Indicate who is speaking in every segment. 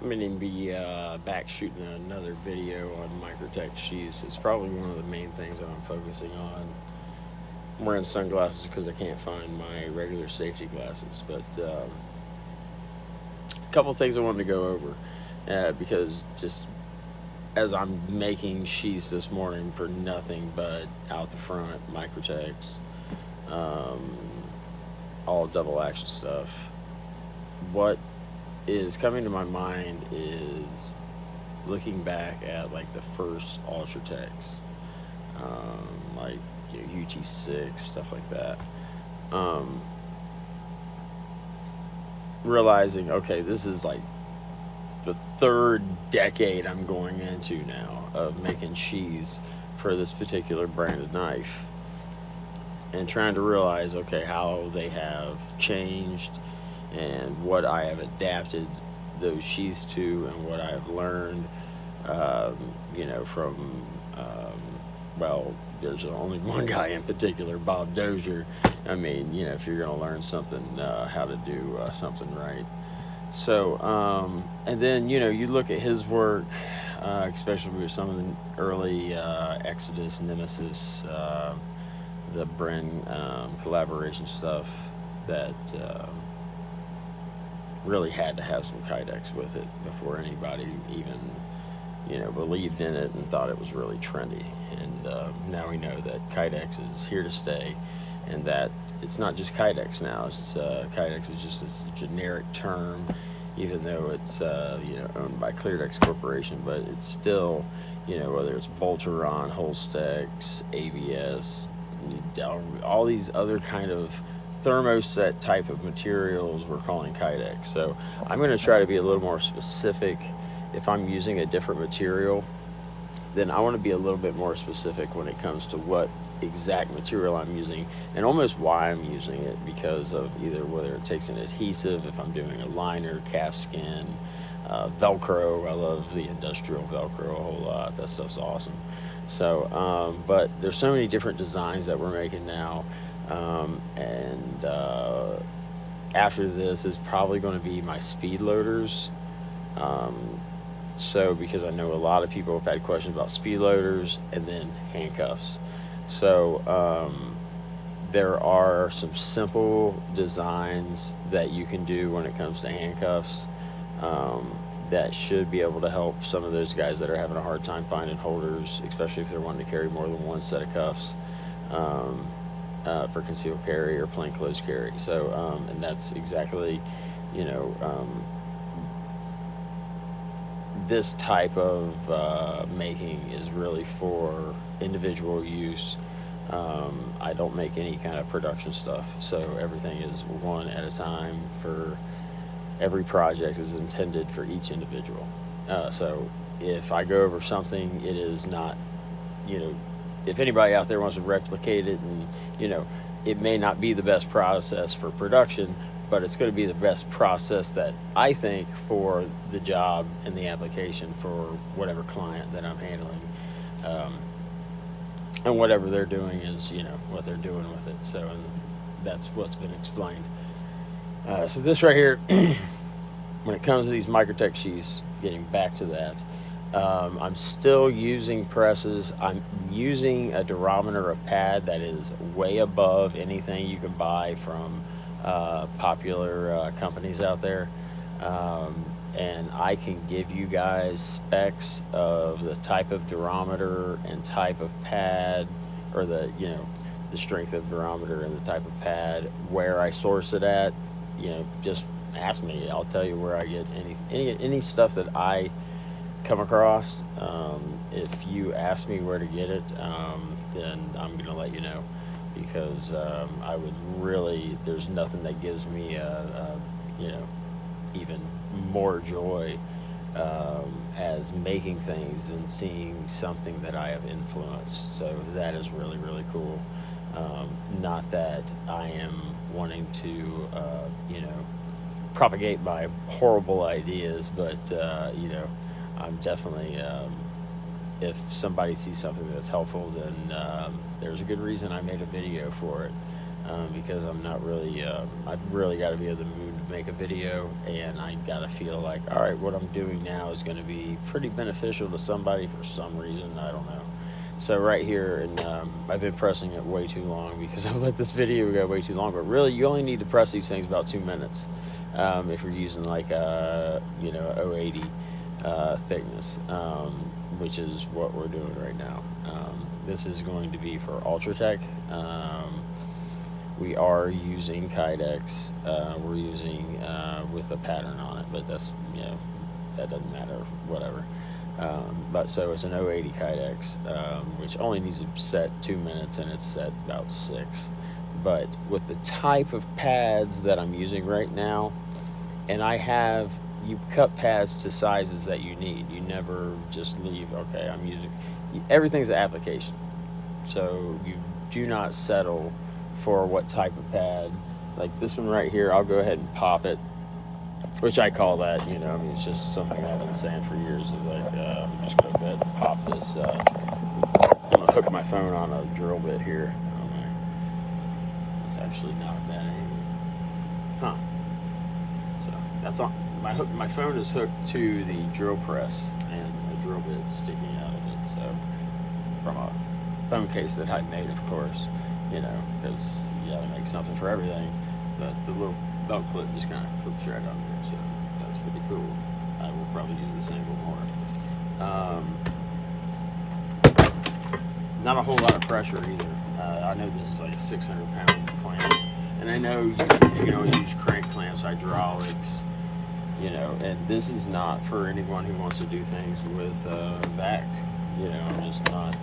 Speaker 1: I'm going to be back shooting another video on Microtech sheaths. It's probably one of the main things that I'm focusing on. I'm wearing sunglasses because I can't find my regular safety glasses. But a couple things I wanted to go over because just as I'm making sheaths this morning for nothing but out the front, Microtechs, all double action stuff, what is coming to my mind is looking back at like the first Ultratechs, like UT6, stuff like that. Um, Realizing, okay, this is like the third decade I'm going into now of making sheaths for this particular brand of knife, and trying to realize, okay, how they have changed and what I have adapted those sheaths to, and what I've learned, from, well, there's only one guy in particular, Bob Dozier. I mean, if you're going to learn something, how to do something right. So, and then, you look at his work, especially with some of the early Exodus, Nemesis, the Bren collaboration stuff that really had to have some Kydex with it before anybody even, believed in it and thought it was really trendy. And now we know that Kydex is here to stay, and that it's not just Kydex now. It's Kydex is just this generic term, even though it's owned by ClearDex Corporation, but it's still, whether it's Bolteron, Holstex, ABS, all these other kind of thermoset type of materials we're calling Kydex. So I'm going to try to be a little more specific. If I'm using a different material, then I want to be a little bit more specific when it comes to what exact material I'm using, and almost why I'm using it, because of either whether it takes an adhesive, if I'm doing a liner, calf skin, Velcro. I love the industrial Velcro a whole lot. That stuff's awesome. So, but there's so many different designs that we're making now, and after this is probably going to be my speed loaders. So because I know a lot of people have had questions about speed loaders and then handcuffs. So there are some simple designs that you can do when it comes to handcuffs, that should be able to help some of those guys that are having a hard time finding holders, especially if they're wanting to carry more than one set of cuffs, for concealed carry or plainclothes carry. So and that's exactly, this type of making is really for individual use. I don't make any kind of production stuff, so everything is one at a time. For every project is intended for each individual. So if I go over something, it is not, if anybody out there wants to replicate it, and it may not be the best process for production, but it's going to be the best process that I think for the job and the application for whatever client that I'm handling. And whatever they're doing is, what they're doing with it. So, and that's what's been explained. So this right here, when it comes to these Microtech sheaths, getting back to that, I'm still using presses. I'm using a durometer of pad that is way above anything you can buy from popular companies out there. And I can give you guys specs of the type of durometer and type of pad, or the strength of durometer and the type of pad, where I source it at. Just ask me. I'll tell you where I get any stuff that I come across. If you ask me where to get it, then I'm gonna let you know, because I would really, there's nothing that gives me even more joy as making things than seeing something that I have influenced. So that is really, really cool. Not that I am wanting to propagate my horrible ideas, but I'm definitely, if somebody sees something that's helpful, then there's a good reason I made a video for it. Because I'm not really, I've really got to be in the mood make a video, and I gotta feel like, all right, what I'm doing now is going to be pretty beneficial to somebody for some reason. I don't know. So right here, and I've been pressing it way too long because I've let this video go way too long. But really, you only need to press these things about 2 minutes if you're using like a 080 thickness, which is what we're doing right now. This is going to be for Ultratech. We are using Kydex. We're using with a pattern on it, but that's, that doesn't matter, whatever. But so it's an 080 Kydex, which only needs to set 2 minutes, and it's set about 6. But with the type of pads that I'm using right now, and you cut pads to sizes that you need. You never just leave, okay, I'm using, everything's an application. So you do not settle for what type of pad. Like this one right here, I'll go ahead and pop it, which I call that, it's just something I've been saying for years, is like, I'm just going to go ahead and pop this. I'm going to hook my phone on a drill bit here. Okay. It's actually not a bad angle. Huh. So that's on. My phone is hooked to the drill press, and a drill bit sticking out of it. So from a phone case that I made, of course, because you got to make something for everything. But the little belt clip just kind of clips right on there, so that's pretty cool. I will probably use this angle more. Not a whole lot of pressure either. I know this is like a 600-pound clamp, and I know you can always use crank clamps, hydraulics, and this is not for anyone who wants to do things with vac. I'm just not.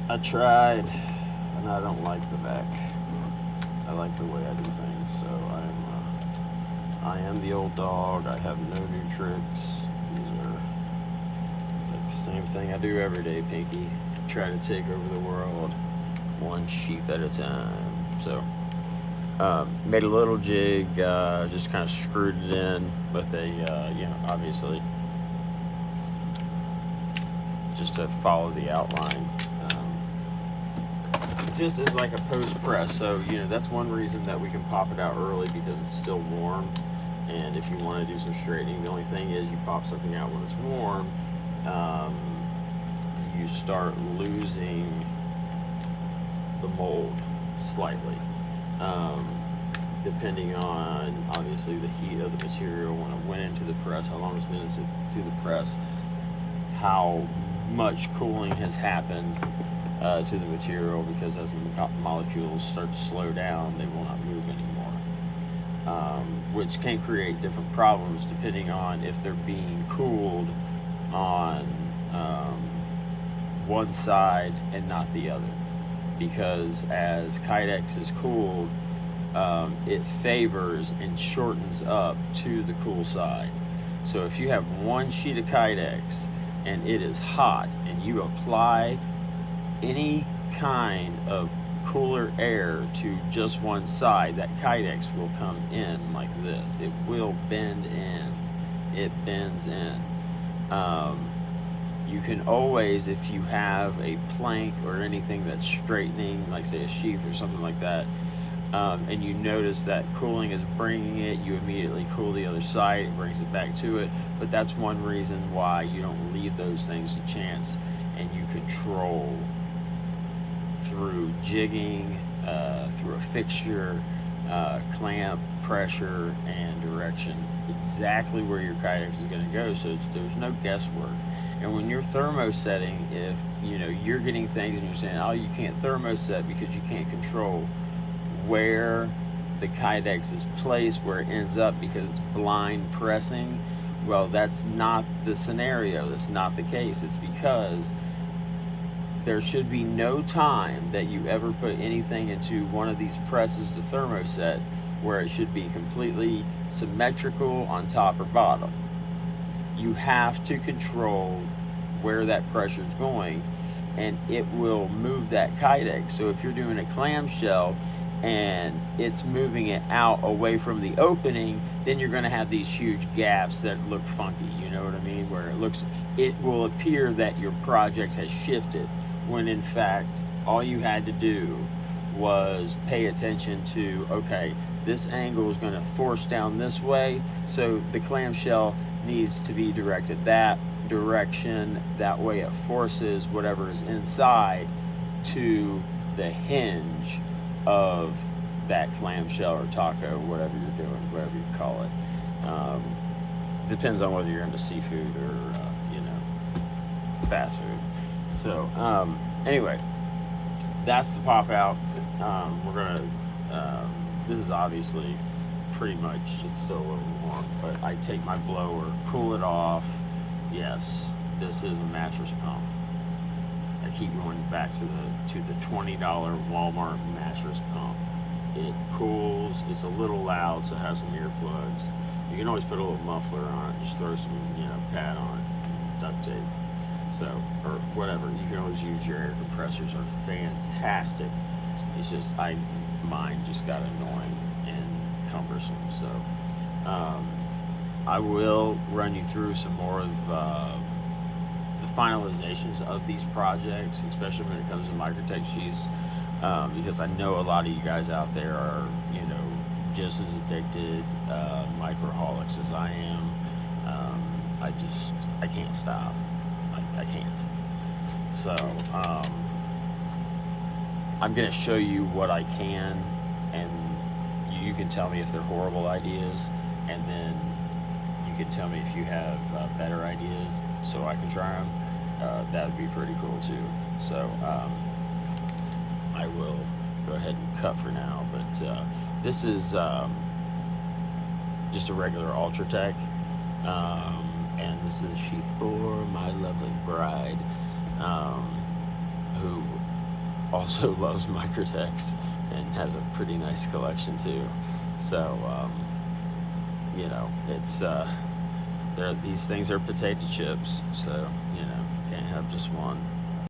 Speaker 1: I tried, and I don't like the vac. I like the way I do things, so I am the old dog. I have no new tricks. It's like the same thing I do every day, Pinky. Try to take over the world one sheath at a time. So made a little jig, just kind of screwed it in with a, obviously, just to follow the outline. Just as like a post press, so that's one reason that we can pop it out early, because it's still warm. And if you want to do some straightening, the only thing is you pop something out when it's warm, you start losing the mold slightly, depending on obviously the heat of the material when it went into the press, how long it's been into the press, how much cooling has happened to the material, because as the molecules start to slow down, they will not move anymore, which can create different problems depending on if they're being cooled on one side and not the other, because as Kydex is cooled, it favors and shortens up to the cool side. So if you have one sheet of Kydex and it is hot, and you apply any kind of cooler air to just one side, that Kydex will come in like this. It will bend in. It bends in. You can always, if you have a plank or anything that's straightening, like say a sheath or something like that, and you notice that cooling is bringing it, you immediately cool the other side, it brings it back to it. But that's one reason why you don't leave those things to chance, and you control through jigging, through a fixture, clamp, pressure, and direction, exactly where your Kydex is going to go. So there's no guesswork. And when you're thermosetting, if you're getting things and you're saying, oh, you can't thermoset because you can't control where the Kydex is placed, where it ends up, because it's blind pressing, well, that's not the scenario. That's not the case. It's because there should be no time that you ever put anything into one of these presses to thermoset where it should be completely symmetrical on top or bottom. You have to control where that pressure is going, and it will move that Kydex. So if you're doing a clamshell and it's moving it out away from the opening, then you're going to have these huge gaps that look funky, you know what I mean, where it will appear that your project has shifted, when in fact all you had to do was pay attention to, okay, this angle is going to force down this way, so the clamshell needs to be directed that direction. That way it forces whatever is inside to the hinge of that clamshell or taco, whatever you're doing, whatever you call it. Depends on whether you're into seafood or fast food. So anyway, that's the pop out. We're gonna this is obviously pretty much, it's still a little warm, but I take my blower, cool it off. Yes, this is a mattress pump. I keep going back to the $20 Walmart mattress pump. It cools. It's a little loud, so it has some earplugs. You can always put a little muffler on it. Just throw some pad on it, duct tape. So, or whatever. You can always use your air compressors. Are fantastic. It's just mine just got annoying and cumbersome. So I will run you through some more of the finalizations of these projects, especially when it comes to Microtech sheaths, because I know a lot of you guys out there are just as addicted microholics as I am. I can't stop. I can't. So I'm going to show you what I can, and you can tell me if they're horrible ideas, and then you can tell me if you have better ideas so I can try them. That would be pretty cool too. So I will go ahead and cut for now, but this is just a regular Ultratech, and this is Sheath for my lovely bride, who also loves Microtechs and has a pretty nice collection too. So it's these things are potato chips, so can't have just one.